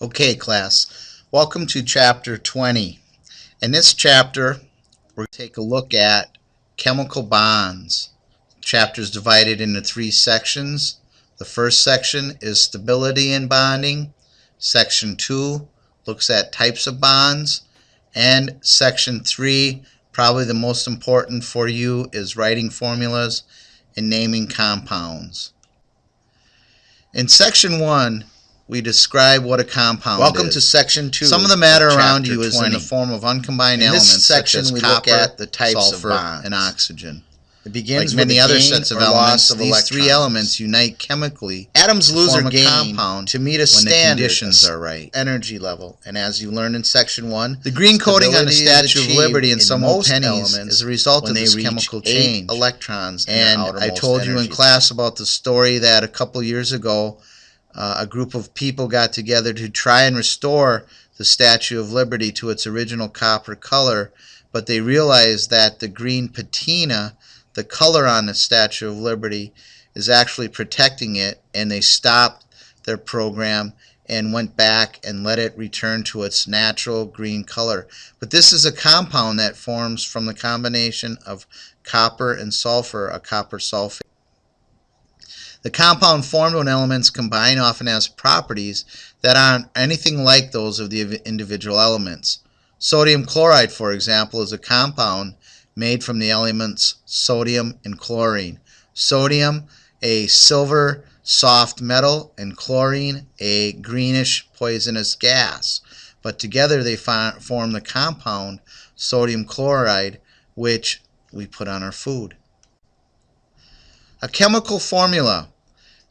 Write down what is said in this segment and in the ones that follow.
Okay, class, welcome to chapter 20. In this chapter, we're going to take a look at chemical bonds. The chapter is divided into 3 sections. The first section is stability in bonding. Section 2 looks at types of bonds. And section 3, probably the most important for you, is writing formulas and naming compounds. In section 1, we describe what a compound Welcome is. to section 2. Some of the matter around you is 20. in the form of uncombined elements such as we copper, look at the types sulfur, of bonds, and oxygen. It begins Like many with other gain sets of or elements, loss of these electrons. 3 elements unite chemically. Atoms lose form or a gain compound to meet a when the standard conditions are right. energy level, and as you learned in section 1, The green coating on the stability is Statue of achieved Liberty and in some old most pennies elements is a result when of they this reach chemical 8 change. electrons in And their I outermost told you in energy class about the story that a couple years ago a group of people got together to try and restore the Statue of Liberty to its original copper color, but they realized that the green patina, the color on the Statue of Liberty, is actually protecting it, and they stopped their program and went back and let it return to its natural green color. But this is a compound that forms from the combination of copper and sulfur, a copper sulfate. The compound formed when elements combine often has properties that aren't anything like those of the individual elements. Sodium chloride, for example, is a compound made from the elements sodium and chlorine. Sodium, a silver soft metal, and chlorine, a greenish poisonous gas. But together they form the compound sodium chloride, which we put on our food. A chemical formula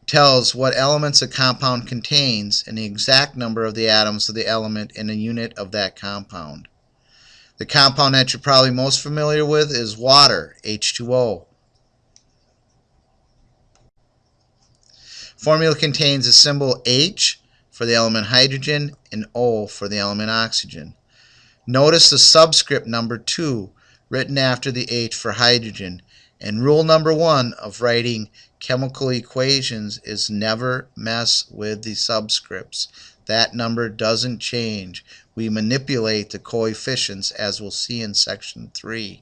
tells what elements a compound contains and the exact number of the atoms of the element in a unit of that compound. The compound that you're probably most familiar with is water, H2O. Formula contains a symbol H for the element hydrogen and O for the element oxygen. Notice the subscript number 2 written after the H for hydrogen. And rule number 1 of writing chemical equations is never mess with the subscripts. That number doesn't change. We manipulate the coefficients, as we'll see in section 3.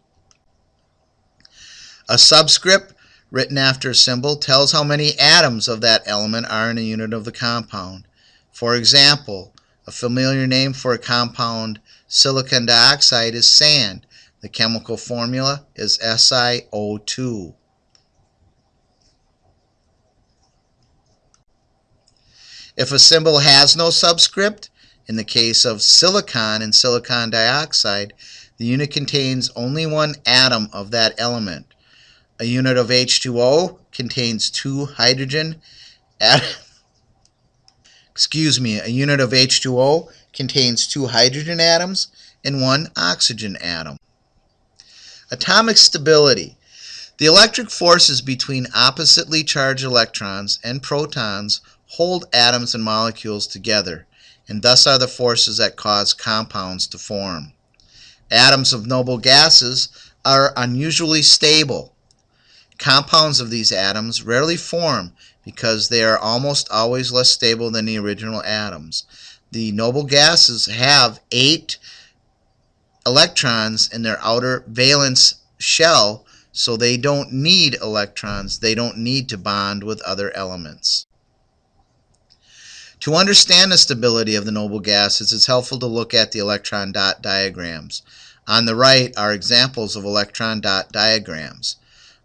A subscript written after a symbol tells how many atoms of that element are in a unit of the compound. For example, a familiar name for a compound silicon dioxide is sand. The chemical formula is SiO2. If a symbol has no subscript, in the case of silicon and silicon dioxide, the unit contains only 1 atom of that element. A unit of H2O contains 2 hydrogen atoms. A unit of H2O contains 2 hydrogen atoms and 1 oxygen atom. Atomic stability. The electric forces between oppositely charged electrons and protons hold atoms and molecules together, and thus are the forces that cause compounds to form. Atoms of noble gases are unusually stable. Compounds of these atoms rarely form because they are almost always less stable than the original atoms. The noble gases have 8 electrons in their outer valence shell, so they don't need electrons. They don't need to bond with other elements. To understand the stability of the noble gases, it's helpful to look at the electron dot diagrams. On the right are examples of electron dot diagrams.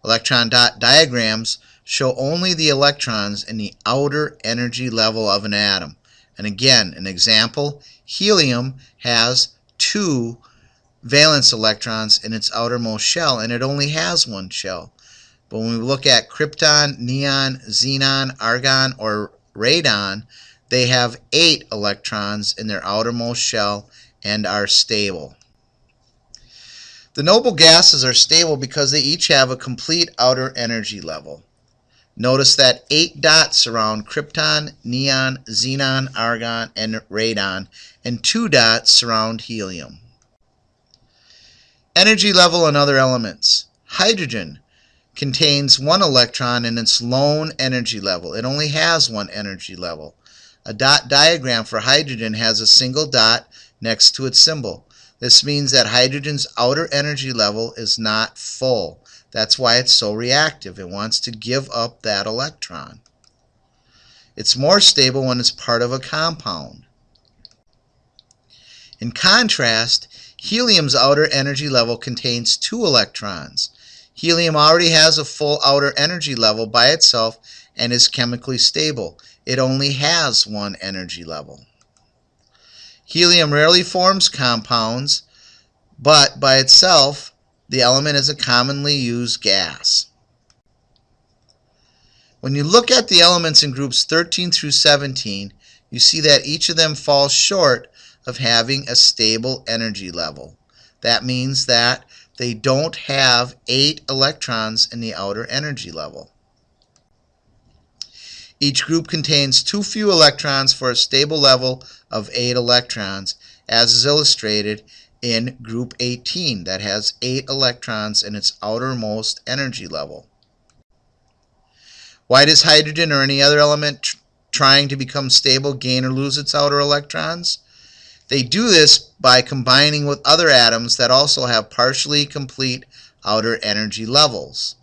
Electron dot diagrams show only the electrons in the outer energy level of an atom. And again, an example, helium has 2 valence electrons in its outermost shell, and it only has 1 shell. But when we look at krypton, neon, xenon, argon, or radon, they have 8 electrons in their outermost shell and are stable. The noble gases are stable because they each have a complete outer energy level. Notice that 8 dots surround krypton, neon, xenon, argon, and radon, and 2 dots surround helium. Energy level and other elements. Hydrogen contains 1 electron in its lone energy level. It only has 1 energy level. A dot diagram for hydrogen has a single dot next to its symbol. This means that hydrogen's outer energy level is not full. That's why it's so reactive. It wants to give up that electron. It's more stable when it's part of a compound. In contrast, helium's outer energy level contains 2 electrons. Helium already has a full outer energy level by itself and is chemically stable. It only has 1 energy level. Helium rarely forms compounds, but by itself, the element is a commonly used gas. When you look at the elements in groups 13 through 17, you see that each of them falls short of having a stable energy level. That means that they don't have 8 electrons in the outer energy level. Each group contains too few electrons for a stable level of 8 electrons, as is illustrated in group 18 that has 8 electrons in its outermost energy level. Why does hydrogen or any other element trying to become stable gain or lose its outer electrons? They do this by combining with other atoms that also have partially complete outer energy levels.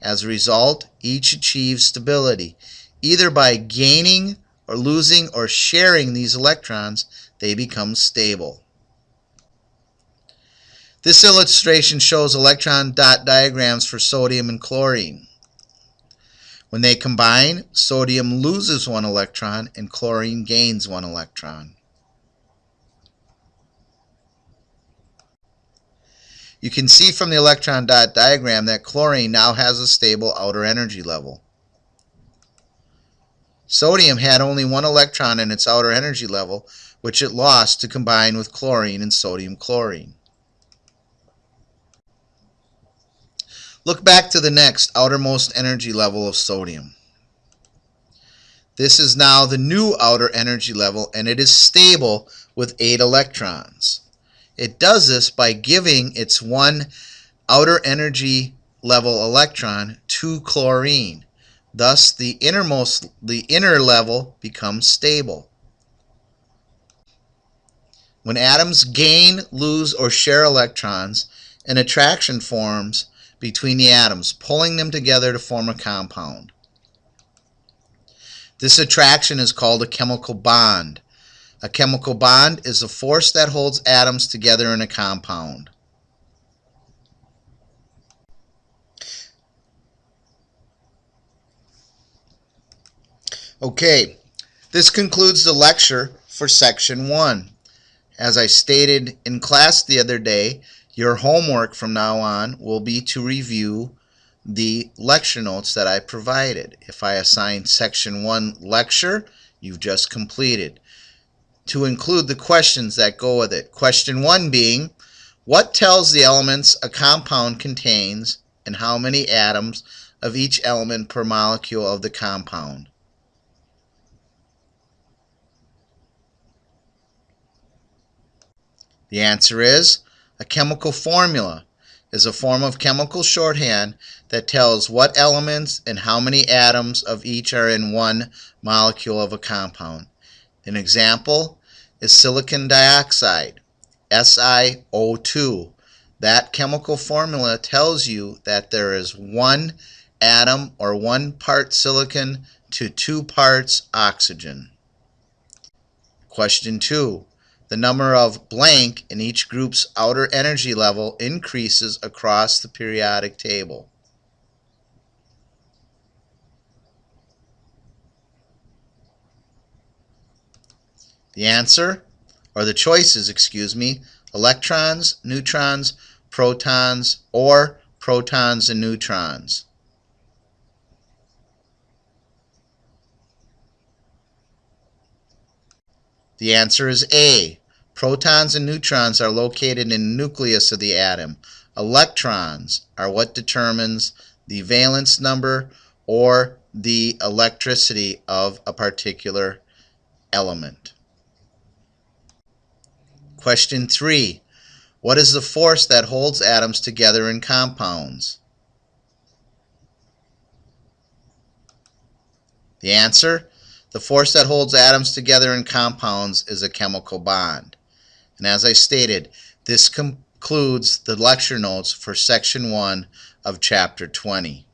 As a result, each achieves stability. Either by gaining or losing or sharing these electrons, they become stable. This illustration shows electron dot diagrams for sodium and chlorine. When they combine, sodium loses 1 electron and chlorine gains 1 electron. You can see from the electron dot diagram that chlorine now has a stable outer energy level. Sodium had only 1 electron in its outer energy level, which it lost to combine with chlorine and sodium chlorine. Look back to the next outermost energy level of sodium. This is now the new outer energy level, and it is stable with 8 electrons. It does this by giving its 1 outer energy level electron to chlorine. Thus, the inner level becomes stable. When atoms gain, lose, or share electrons, an attraction forms between the atoms, pulling them together to form a compound. This attraction is called a chemical bond. A chemical bond is a force that holds atoms together in a compound. Okay, this concludes the lecture for section 1. As I stated in class the other day, your homework from now on will be to review the lecture notes that I provided. If I assign section 1 lecture, you've just completed. To include the questions that go with it. Question 1 being, what tells the elements a compound contains and how many atoms of each element per molecule of the compound? The answer is, a chemical formula is a form of chemical shorthand that tells what elements and how many atoms of each are in one molecule of a compound. An example is silicon dioxide, SiO2. That chemical formula tells you that there is 1 atom or 1 part silicon to 2 parts oxygen. Question 2. The number of blank in each group's outer energy level increases across the periodic table. The answer, or the choices, electrons, neutrons, protons, or protons and neutrons. The answer is A. Protons and neutrons are located in the nucleus of the atom. Electrons are what determines the valence number or the electricity of a particular element. Question 3. What is the force that holds atoms together in compounds? The answer? The force that holds atoms together in compounds is a chemical bond. And as I stated, this concludes the lecture notes for Section 1 of Chapter 20.